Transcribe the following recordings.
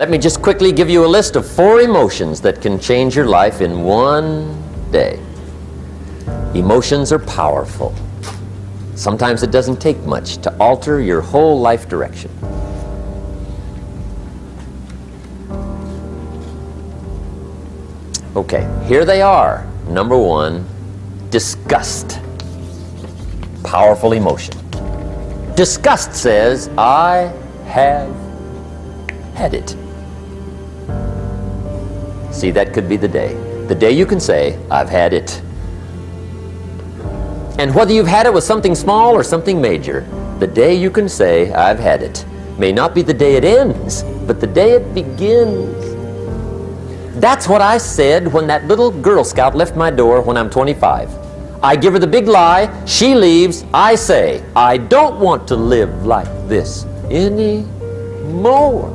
Let me just quickly give you a list of 4 emotions that can change your life in one day. Emotions are powerful. Sometimes it doesn't take much to alter your whole life direction. Okay, here they are. Number 1, disgust. Powerful emotion. Disgust says, I have had it. See, that could be the day. The day you can say, I've had it. And whether you've had it with something small or something major, the day you can say, I've had it, may not be the day it ends, but the day it begins. That's what I said when that little Girl Scout left my door when I'm 25. I give her the big lie, she leaves, I say, I don't want to live like this anymore.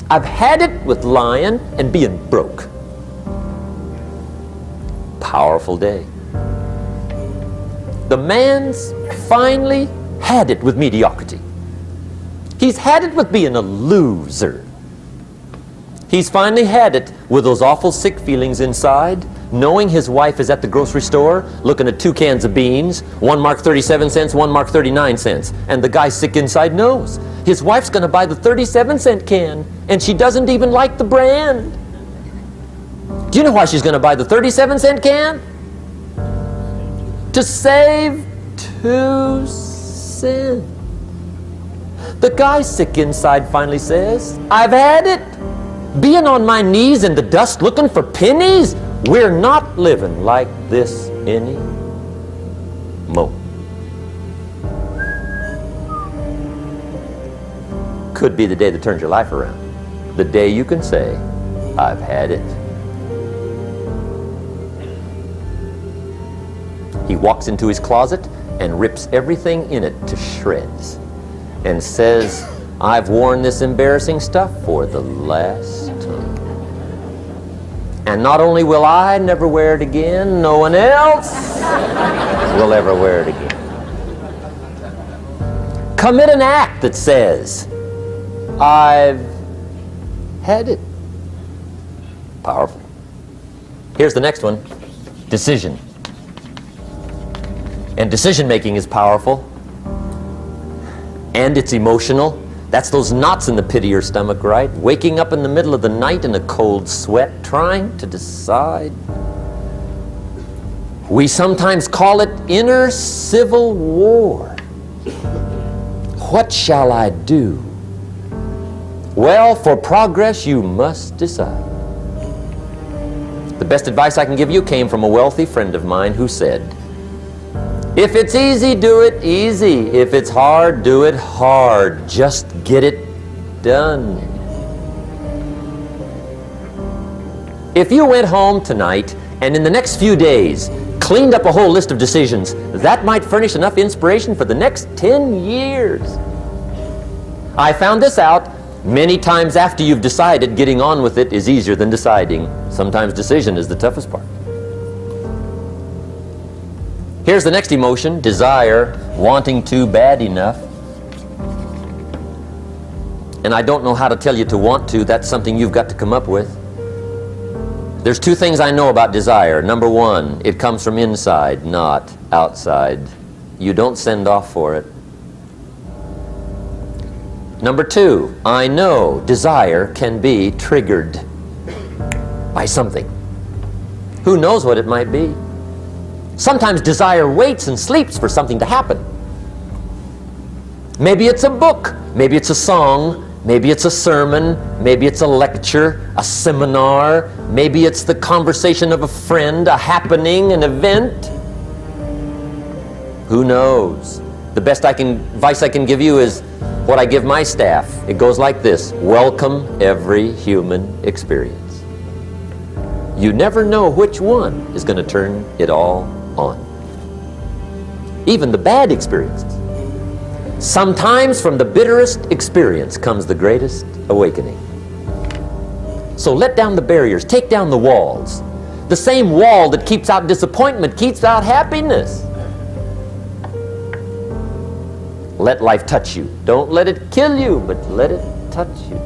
I've had it with lying and being broke. Powerful day. The man's finally had it with mediocrity. He's had it with being a loser. He's finally had it with those awful sick feelings inside, knowing his wife is at the grocery store looking at 2 cans of beans, one marked 37 cents, one marked 39 cents. And the guy sick inside knows his wife's going to buy the 37-cent can, and she doesn't even like the brand. Do you know why she's going to buy the 37-cent can? To save 2 cents. The guy sick inside finally says, I've had it. Being on my knees in the dust looking for pennies? We're not living like this anymore. Could be the day that turns your life around. The day you can say, I've had it. He walks into his closet and rips everything in it to shreds and says, I've worn this embarrassing stuff for the last time. And not only will I never wear it again, no one else will ever wear it again. Commit an act that says, I've had it. Powerful. Here's the next one. Decision. And decision making is powerful. And it's emotional. That's those knots in the pit of your stomach, right? Waking up in the middle of the night in a cold sweat, trying to decide. We sometimes call it inner civil war. What shall I do? Well, for progress, you must decide. The best advice I can give you came from a wealthy friend of mine who said, if it's easy, do it easy. If it's hard, do it hard. Just get it done. If you went home tonight and in the next few days cleaned up a whole list of decisions, that might furnish enough inspiration for the next 10 years. I found this out many times after you've decided. Getting on with it is easier than deciding. Sometimes decision is the toughest part. Here's the next emotion, desire, wanting to bad enough. And I don't know how to tell you to want to. That's something you've got to come up with. There's 2 things I know about desire. Number 1, it comes from inside, not outside. You don't send off for it. Number 2, I know desire can be triggered by something. Who knows what it might be? Sometimes desire waits and sleeps for something to happen. Maybe it's a book, maybe it's a song, maybe it's a sermon, maybe it's a lecture, a seminar, maybe it's the conversation of a friend, a happening, an event. Who knows? The best advice I can give you is what I give my staff. It goes like this: welcome every human experience. You never know which one is going to turn it all on. Even the bad experiences. Sometimes from the bitterest experience comes the greatest awakening. So let down the barriers, take down the walls. The same wall that keeps out disappointment keeps out happiness. Let life touch you. Don't let it kill you, but let it touch you.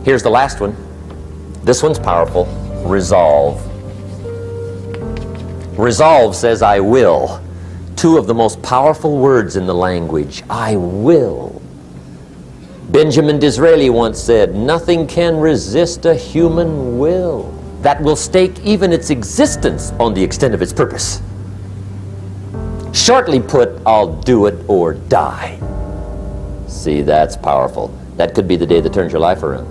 Here's the last one. This one's powerful. Resolve. Resolve says, I will. Two of the most powerful words in the language. I will. Benjamin Disraeli once said, nothing can resist a human will that will stake even its existence on the extent of its purpose. Shortly put, I'll do it or die. See, that's powerful. That could be the day that turns your life around.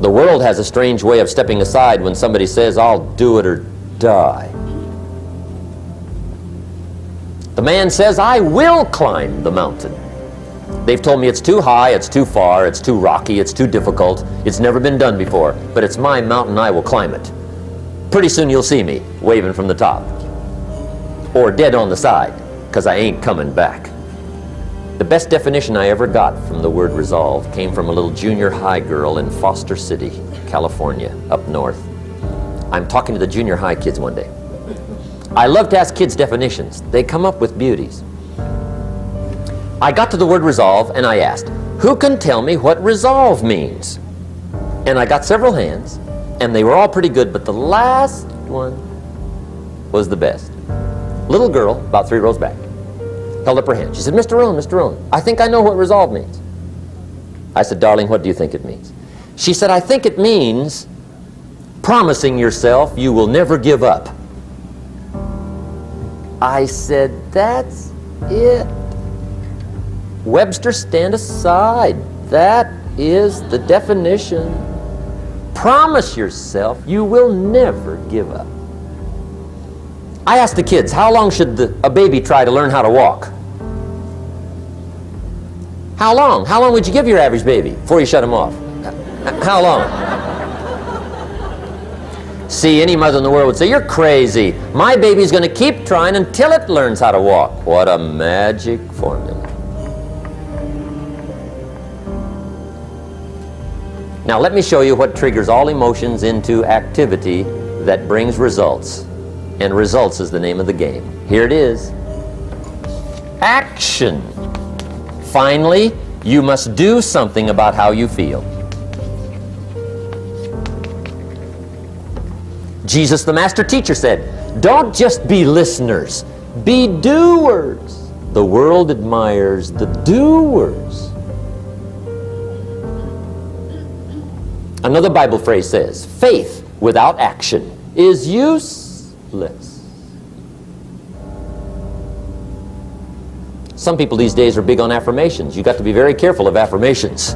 The world has a strange way of stepping aside when somebody says, I'll do it or die. The man says, I will climb the mountain. They've told me it's too high, it's too far, it's too rocky, it's too difficult, it's never been done before, but it's my mountain, I will climb it. Pretty soon you'll see me waving from the top. Or dead on the side, because I ain't coming back. The best definition I ever got from the word resolve came from a little junior high girl in Foster City, California, up north. I'm talking to the junior high kids one day. I love to ask kids definitions. They come up with beauties. I got to the word resolve and I asked, who can tell me what resolve means? And I got several hands, and they were all pretty good, but the last one was the best. Little girl, about 3 rows back, held up her hand. She said, Mr. Rohn, I think I know what resolve means. I said, darling, what do you think it means? She said, I think it means promising yourself you will never give up. I said, that's it. Webster, stand aside. That is the definition. Promise yourself you will never give up. I asked the kids, how long should a baby try to learn how to walk? How long? How long would you give your average baby before you shut him off? How long? See, any mother in the world would say, you're crazy. My baby's going to keep trying until it learns how to walk. What a magic formula. Now let me show you what triggers all emotions into activity that brings results. And results is the name of the game. Here it is. Action. Finally, you must do something about how you feel. Jesus, the master teacher, said, don't just be listeners, be doers. The world admires the doers. Another Bible phrase says, faith without action is useless. Some people these days are big on affirmations. You've got to be very careful of affirmations.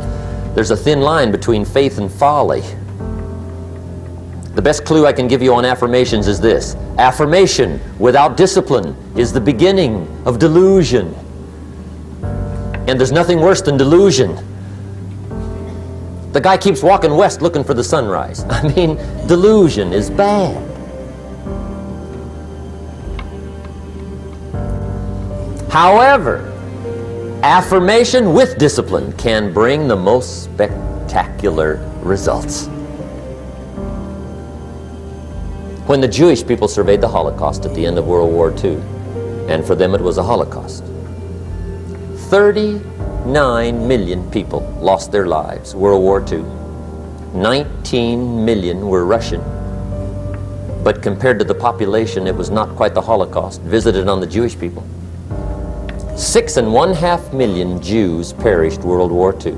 There's a thin line between faith and folly. The best clue I can give you on affirmations is this. Affirmation without discipline is the beginning of delusion. And there's nothing worse than delusion. The guy keeps walking west looking for the sunrise. I mean, delusion is bad. However, affirmation with discipline can bring the most spectacular results. When the Jewish people surveyed the Holocaust at the end of World War II, and for them it was a Holocaust, 39 million people lost their lives, World War II. 19 million were Russian. But compared to the population, it was not quite the Holocaust visited on the Jewish people. 6.5 million Jews perished World War II.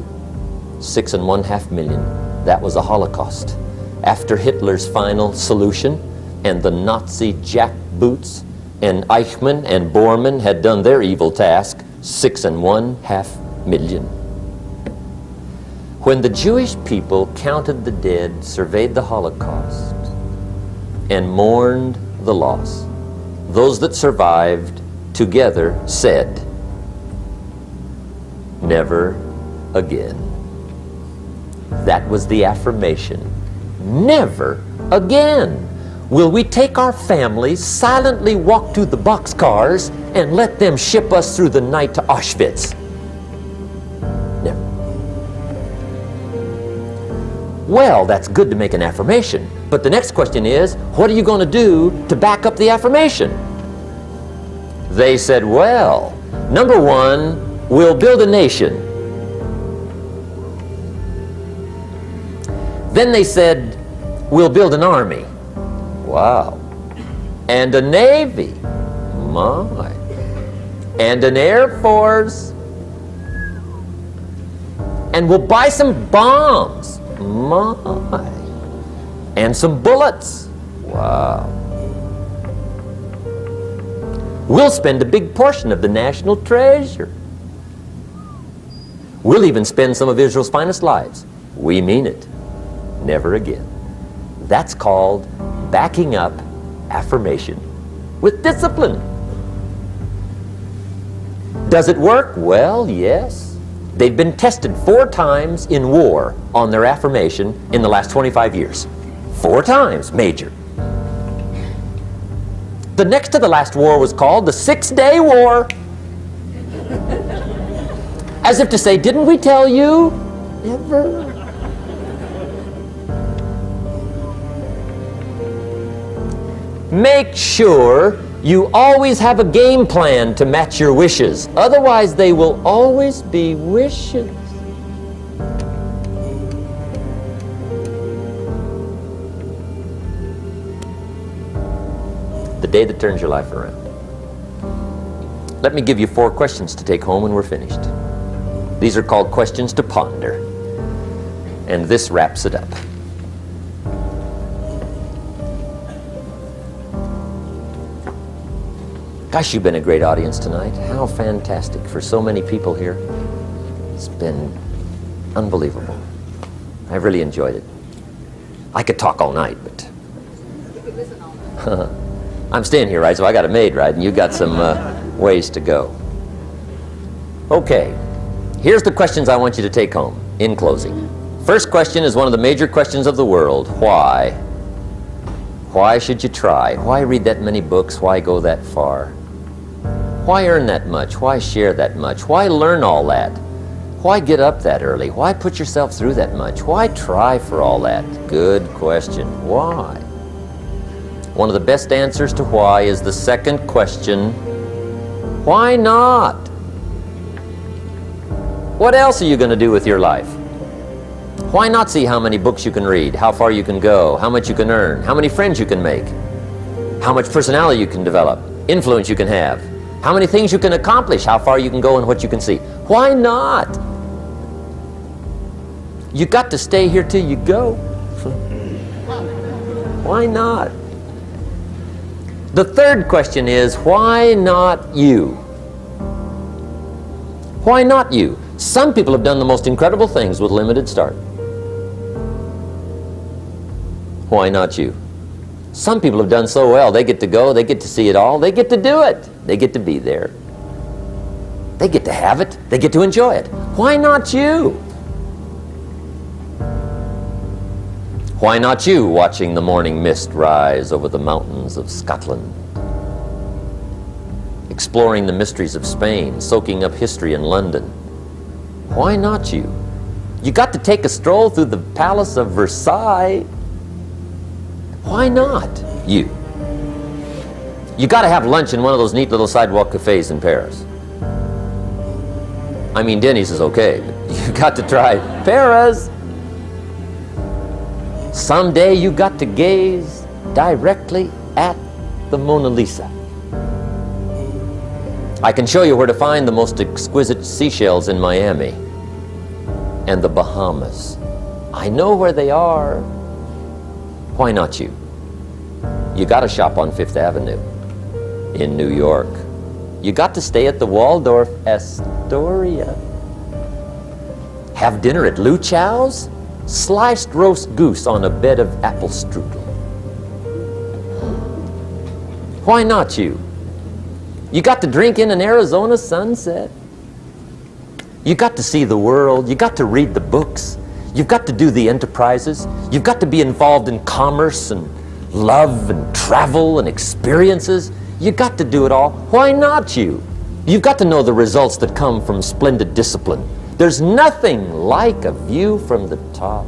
6.5 million. That was a Holocaust. After Hitler's final solution, and the Nazi jackboots and Eichmann and Bormann had done their evil task, 6.5 million. When the Jewish people counted the dead, surveyed the Holocaust, and mourned the loss, those that survived together said, never again. That was the affirmation. Never again will we take our families, silently walk to the boxcars, and let them ship us through the night to Auschwitz. Never. Well, that's good to make an affirmation, but the next question is, what are you going to do to back up the affirmation? They said, well, number one, we'll build a nation. Then they said, we'll build an army. Wow. And a navy. My. And an air force. And we'll buy some bombs. My. And some bullets. Wow. We'll spend a big portion of the national treasure. We'll even spend some of Israel's finest lives. We mean it. Never again. That's called backing up affirmation with discipline. Does it work? Well, yes. They've been tested 4 times in war on their affirmation in the last 25 years. 4 times, major. The next to the last war was called the 6-Day War. As if to say, didn't we tell you? Never. Make sure you always have a game plan to match your wishes. Otherwise, they will always be wishes. The day that turns your life around. Let me give you 4 questions to take home when we're finished. These are called questions to ponder. And this wraps it up. Gosh, you've been a great audience tonight. How fantastic for so many people here. It's been unbelievable. I've really enjoyed it. I could talk all night, but I'm staying here, right? So I got a maid, right? And you got some ways to go. Okay, here's the questions I want you to take home in closing. First question is one of the major questions of the world. Why? Why should you try? Why read that many books? Why go that far? Why earn that much? Why share that much? Why learn all that? Why get up that early? Why put yourself through that much? Why try for all that? Good question. Why? One of the best answers to why is the second question, why not? What else are you going to do with your life? Why not see how many books you can read, how far you can go, how much you can earn, how many friends you can make, how much personality you can develop, influence you can have, how many things you can accomplish, how far you can go and what you can see? Why not? You got to stay here till you go. Why not? The third question is, why not you? Why not you? Some people have done the most incredible things with limited start. Why not you? Some people have done so well, they get to go, they get to see it all, they get to do it. They get to be there. They get to have it, they get to enjoy it. Why not you? Why not you watching the morning mist rise over the mountains of Scotland? Exploring the mysteries of Spain, soaking up history in London. Why not you? You got to take a stroll through the Palace of Versailles. Why not you? You got to have lunch in one of those neat little sidewalk cafes in Paris. I mean, Denny's is okay, but you got to try Paris. Someday you got to gaze directly at the Mona Lisa. I can show you where to find the most exquisite seashells in Miami and the Bahamas. I know where they are. Why not you? You got to shop on Fifth Avenue in New York. You got to stay at the Waldorf Astoria. Have dinner at Lou Chow's? Sliced roast goose on a bed of apple strudel. Why not you? You got to drink in an Arizona sunset. You got to see the world. You got to read the books. You've got to do the enterprises. You've got to be involved in commerce and love and travel and experiences. You got to do it all. Why not you? You've got to know the results that come from splendid discipline. There's nothing like a view from the top.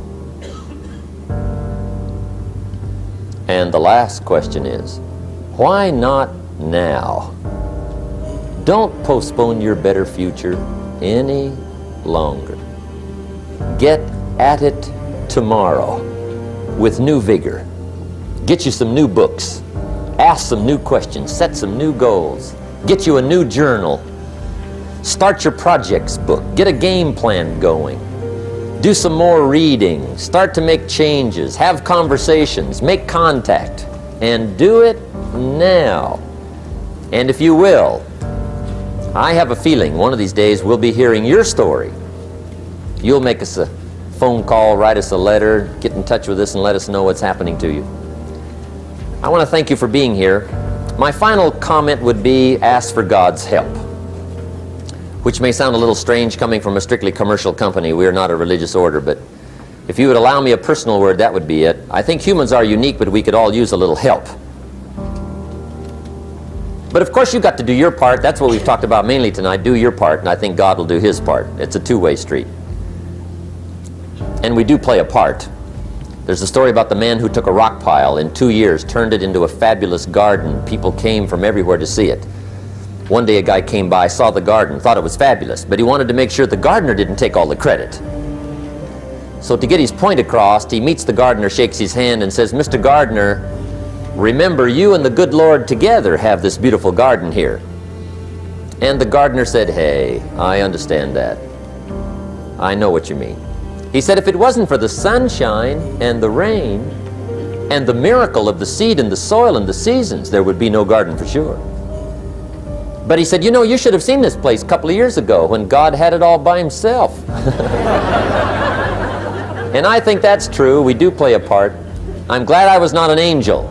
And the last question is, why not now? Don't postpone your better future any longer. Get at it tomorrow. with new vigor. Get you some new books. Ask some new questions. Set some new goals. Get you a new journal. Start your projects book. Get a game plan going. Do some more reading. Start to make changes. Have conversations. Make contact. And do it now. And if you will, I have a feeling one of these days we'll be hearing your story. You'll make us a phone call, write us a letter, get in touch with us and let us know what's happening to you. I want to thank you for being here. My final comment would be ask for God's help, which may sound a little strange coming from a strictly commercial company. We are not a religious order, but if you would allow me a personal word, that would be it. I think humans are unique, but we could all use a little help. But of course you've got to do your part. That's what we've talked about mainly tonight. Do your part, and I think God will do His part. It's a two-way street. And we do play a part. There's a story about the man who took a rock pile in 2 years, turned it into a fabulous garden. People came from everywhere to see it. One day a guy came by, saw the garden, thought it was fabulous, but he wanted to make sure the gardener didn't take all the credit. So to get his point across, he meets the gardener, shakes his hand and says, "Mr. Gardener, remember, you and the good Lord together have this beautiful garden here." And the gardener said, "Hey, I understand that. I know what you mean." He said, "If it wasn't for the sunshine and the rain and the miracle of the seed and the soil and the seasons, there would be no garden for sure." But he said, "You know, you should have seen this place a couple of years ago when God had it all by Himself." And I think that's true. We do play a part. I'm glad I was not an angel.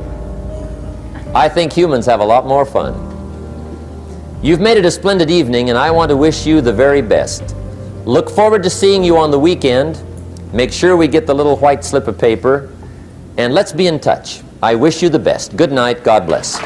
I think humans have a lot more fun. You've made it a splendid evening, and I want to wish you the very best. Look forward to seeing you on the weekend. Make sure we get the little white slip of paper, and let's be in touch. I wish you the best. Good night. God bless.